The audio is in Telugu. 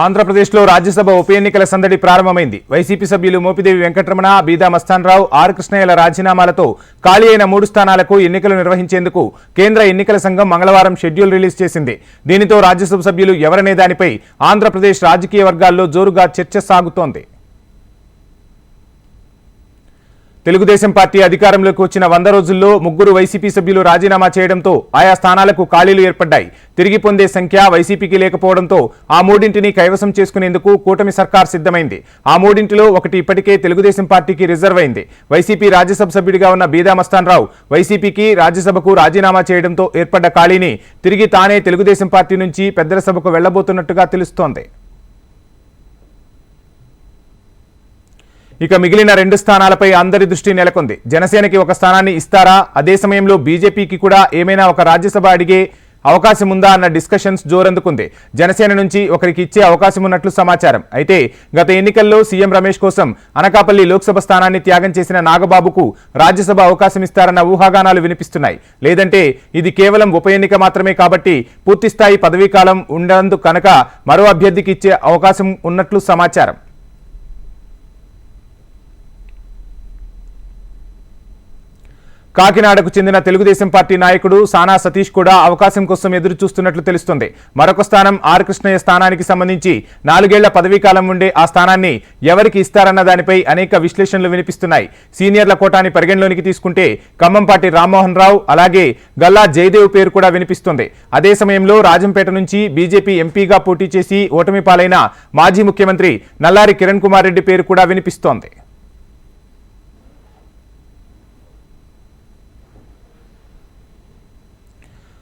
ఆంధ్రప్రదేశ్లో రాజ్యసభ ఉప ఎన్నికల సందడి ప్రారంభమైంది. వైసీపీ సభ్యులు మోపిదేవి వెంకటరమణ, బీదా మస్తాన్రావు, ఆర్ కృష్ణయ్యల రాజీనామాలతో ఖాళీ అయిన 3 స్థానాలకు ఎన్నికలు నిర్వహించేందుకు కేంద్ర ఎన్నికల సంఘం మంగళవారం షెడ్యూల్ రిలీజ్ చేసింది. దీనితో రాజ్యసభ సభ్యులు ఎవరనే దానిపై ఆంధ్రప్రదేశ్ రాజకీయ వర్గాల్లో జోరుగా చర్చ సాగుతోంది. తెలుగుదేశం పార్టీ అధికారంలోకి వచ్చిన 100 రోజుల్లో 3 వైసీపీ సభ్యులు రాజీనామా చేయడంతో ఆయా స్థానాలకు ఖాళీలు ఏర్పడ్డాయి. తిరిగి పొందే సంఖ్య వైసీపీకి లేకపోవడంతో ఆ 3ంటిని కైవసం చేసుకునేందుకు కూటమి సర్కార్ సిద్ధమైంది. ఆ 3ంటిలో ఒకటి ఇప్పటికే తెలుగుదేశం పార్టీకి రిజర్వ్ అయింది. వైసీపీ రాజ్యసభ సభ్యుడిగా ఉన్న బీదా మస్తాన్రావు వైసీపీకి రాజ్యసభకు రాజీనామా చేయడంతో ఏర్పడ్డ ఖాళీని తిరిగి తానే తెలుగుదేశం పార్టీ నుంచి పెద్దల సభకు వెళ్లబోతున్నట్టుగా తెలుస్తోంది. ఇక మిగిలిన 2 స్థానాలపై అందరి దృష్టి నెలకొంది. జనసేనకి ఒక స్థానాన్ని ఇస్తారా, అదే సమయంలో బీజేపీకి కూడా ఏమైనా ఒక రాజ్యసభ అడిగే అవకాశం ఉందా అన్న డిస్కషన్స్ జోరందుకుంది. జనసేన నుంచి ఒకరికి ఇచ్చే అవకాశం ఉన్నట్లు సమాచారం. అయితే గత ఎన్నికల్లో సీఎం రమేష్ కోసం అనకాపల్లి లోక్సభ స్థానాన్ని త్యాగం చేసిన నాగబాబుకు రాజ్యసభ అవకాశం ఇస్తారన్న ఊహాగానాలు వినిపిస్తున్నాయి. లేదంటే ఇది కేవలం ఉప ఎన్నిక మాత్రమే కాబట్టి పూర్తిస్థాయి పదవీకాలం ఉండనందు కనుక మరో అభ్యర్థికి ఇచ్చే అవకాశం ఉన్నట్లు సమాచారం. కాకినాడకు చెందిన తెలుగుదేశం పార్టీ నాయకుడు సానా సతీష్ కూడా అవకాశం కోసం ఎదురు చూస్తున్నట్లు తెలుస్తోంది. మరొక స్థానం ఆర్ కృష్ణయ్య స్థానానికి సంబంధించి 4 ఏళ్ల పదవీకాలం ఉండే ఆ స్థానాన్ని ఎవరికి ఇస్తారన్న దానిపై అనేక విశ్లేషణలు వినిపిస్తున్నాయి. సీనియర్ల కోటాని పరిగణలోనికి తీసుకుంటే ఖమ్మంపాటి రామ్మోహన్ రావు, అలాగే గల్లా జయదేవ్ పేరు కూడా వినిపిస్తుంది. అదే సమయంలో రాజంపేట నుంచి బీజేపీ ఎంపీగా పోటీ చేసి ఓటమి పాలైన మాజీ ముఖ్యమంత్రి నల్లారి కిరణ్ కుమార్ రెడ్డి పేరు కూడా వినిపిస్తోంది.